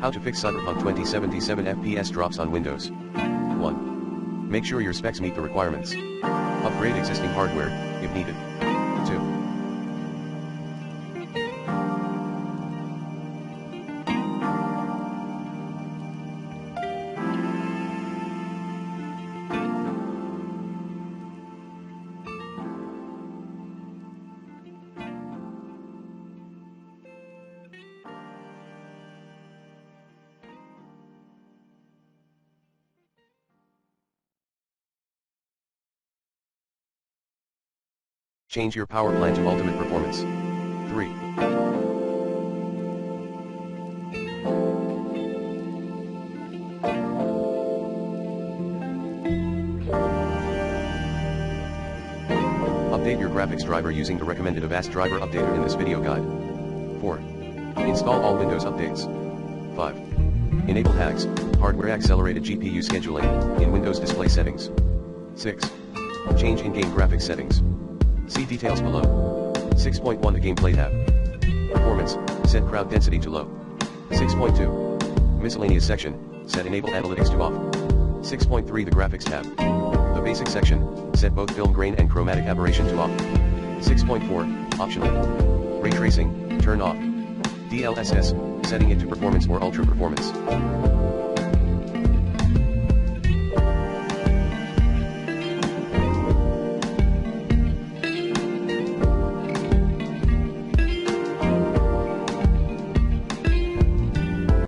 How to fix Cyberpunk 2077 FPS drops on Windows. 1. Make sure your specs meet the requirements. Upgrade existing hardware, if needed. 2. Change your power plan to ultimate performance. 3. Update your graphics driver using the recommended Avast driver updater in this video guide. 4. Install all Windows updates. 5. Enable hacks, hardware accelerated GPU scheduling, in Windows display settings. 6. Change in-game graphics settings. See details below. 6.1 The Gameplay tab. Performance, set crowd density to low. 6.2. Miscellaneous section, set enable analytics to off. 6.3 The Graphics tab. The basic section, set both film grain and chromatic aberration to off. 6.4, optional. Ray tracing, turn off. DLSS, setting it to performance or ultra performance.